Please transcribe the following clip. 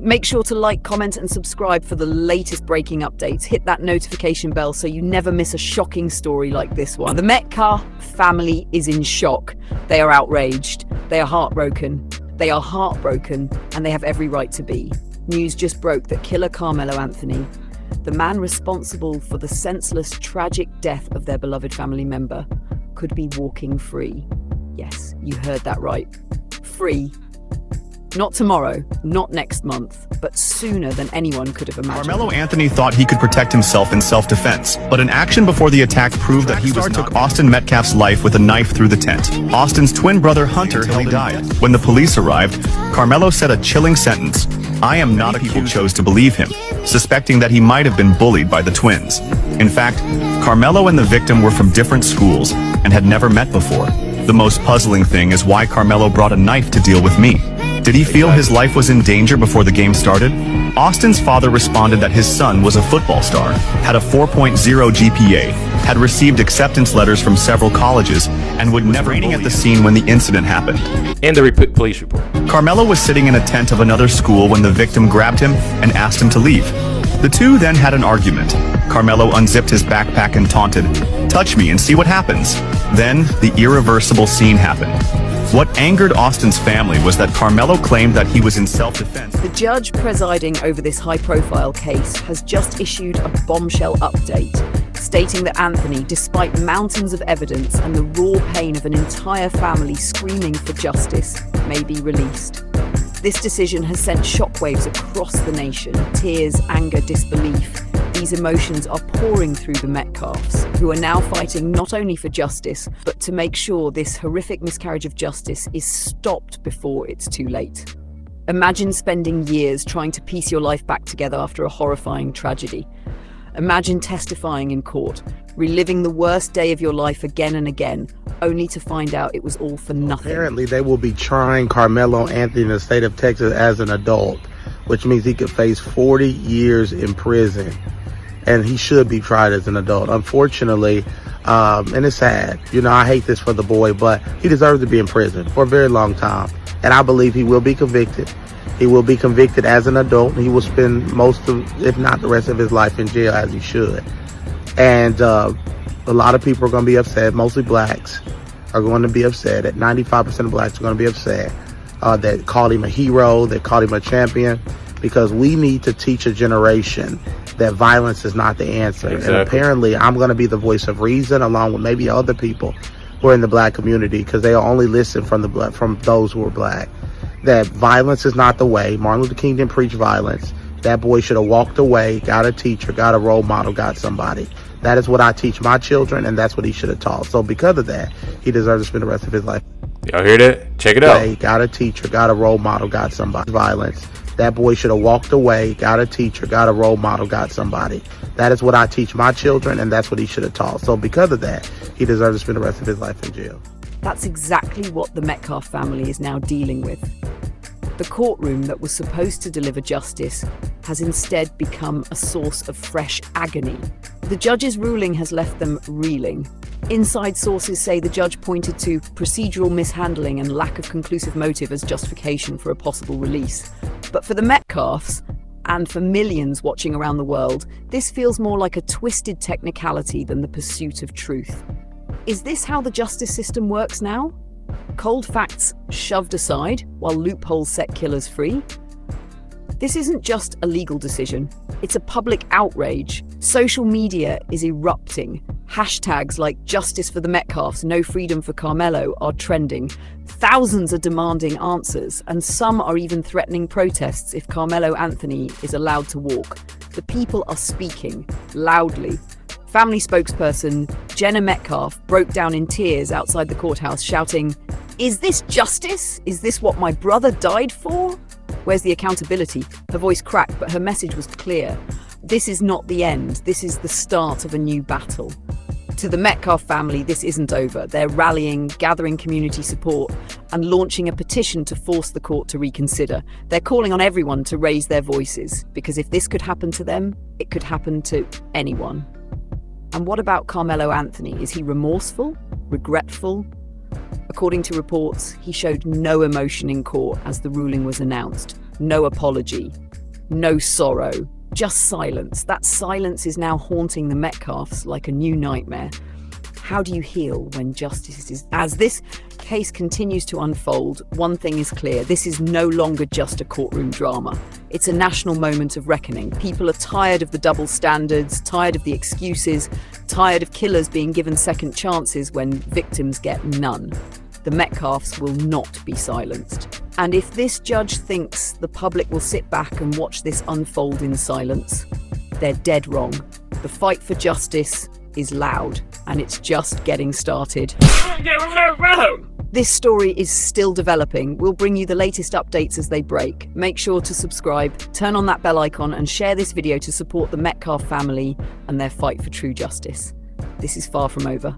Make sure to like, comment, and subscribe for the latest breaking updates. Hit that notification bell so you never miss a shocking story like this one. The Metcalf family is in shock. They are outraged. They are heartbroken. They are heartbroken, and they have every right to be. News just broke that killer Karmelo Anthony, the man responsible for the senseless, tragic death of their beloved family member, could be walking free. Yes, you heard that right. Free. Not tomorrow, not next month, but sooner than anyone could have imagined. Karmelo Anthony thought he could protect himself in self-defense, but an action before the attack proved that he took Austin Metcalf's life with a knife through the tent. Austin's twin brother Hunter held him died. When the police arrived, Karmelo said a chilling sentence. I am not accused. People chose to believe him, suspecting that he might have been bullied by the twins. In fact, Karmelo and the victim were from different schools and had never met before. The most puzzling thing is why Karmelo brought a knife to deal with me. Did he feel his life was in danger before the game started? Austin's father responded that his son was a football star, had a 4.0 GPA, had received acceptance letters from several colleges, and would never be at the scene when the incident happened. And the police report. Karmelo was sitting in a tent of another school when the victim grabbed him and asked him to leave. The two then had an argument. Karmelo unzipped his backpack and taunted, "Touch me and see what happens." Then, the irreversible scene happened. What angered Austin's family was that Karmelo claimed that he was in self-defense. The judge presiding over this high-profile case has just issued a bombshell update, stating that Anthony, despite mountains of evidence and the raw pain of an entire family screaming for justice, may be released. This decision has sent shockwaves across the nation. Tears, anger, disbelief. These emotions are pouring through the Metcalfs, who are now fighting not only for justice, but to make sure this horrific miscarriage of justice is stopped before it's too late. Imagine spending years trying to piece your life back together after a horrifying tragedy. Imagine testifying in court, reliving the worst day of your life again and again, only to find out it was all for nothing. Apparently, they will be trying Karmelo Anthony in the state of Texas as an adult, which means he could face 40 years in prison. And he should be tried as an adult. Unfortunately, and it's sad, I hate this for the boy, but he deserves to be in prison for a very long time. And I believe he will be convicted. He will be convicted as an adult. He will spend most of, if not the rest of his life in jail, as he should. And a lot of people are going to be upset. Mostly blacks are going to be upset. 95% of blacks are going to be upset that called him a hero, that called him a champion, because we need to teach a generation that violence is not the answer. Exactly. And apparently I'm going to be the voice of reason, along with maybe other people who are in the black community, because they'll only listen from those who are black. That violence is not the way. Martin Luther King didn't preach violence. That boy should have walked away, got a teacher, got a role model, got somebody. That is what I teach my children, and that's what he should have taught. So because of that, he deserves to spend the rest of his life. Y'all hear that? Check it out. Got a teacher, got a role model, got somebody. Violence. That boy should have walked away, got a teacher, got a role model, got somebody. That is what I teach my children, and that's what he should have taught. So because of that, he deserves to spend the rest of his life in jail. That's exactly what the Metcalf family is now dealing with. The courtroom that was supposed to deliver justice has instead become a source of fresh agony. The judge's ruling has left them reeling. Inside sources say the judge pointed to procedural mishandling and lack of conclusive motive as justification for a possible release. But for the Metcalfs, and for millions watching around the world, this feels more like a twisted technicality than the pursuit of truth. Is this how the justice system works now? Cold facts shoved aside while loopholes set killers free? This isn't just a legal decision, it's a public outrage. Social media is erupting. Hashtags like "Justice for the Metcalfs, No Freedom for Karmelo" are trending. Thousands are demanding answers, and some are even threatening protests if Karmelo Anthony is allowed to walk. The people are speaking loudly. Family spokesperson Jenna Metcalf broke down in tears outside the courthouse, shouting, "Is this justice? Is this what my brother died for? Where's the accountability?" Her voice cracked, but her message was clear. This is not the end. This is the start of a new battle. To the Metcalf family, this isn't over. They're rallying, gathering community support, and launching a petition to force the court to reconsider. They're calling on everyone to raise their voices, because if this could happen to them, it could happen to anyone. And what about Karmelo Anthony? Is he remorseful? Regretful? According to reports, he showed no emotion in court as the ruling was announced. No apology. No sorrow, just silence. That silence is now haunting the Metcalfs like a new nightmare. How do you heal when justice is... As this case continues to unfold, one thing is clear. This is no longer just a courtroom drama. It's a national moment of reckoning. People are tired of the double standards, tired of the excuses, tired of killers being given second chances when victims get none. The Metcalfs will not be silenced. And if this judge thinks the public will sit back and watch this unfold in silence, they're dead wrong. The fight for justice is loud, and it's just getting started. This story is still developing. We'll bring you the latest updates as they break. Make sure to subscribe, turn on that bell icon, and share this video to support the Metcalf family and their fight for true justice. This is far from over.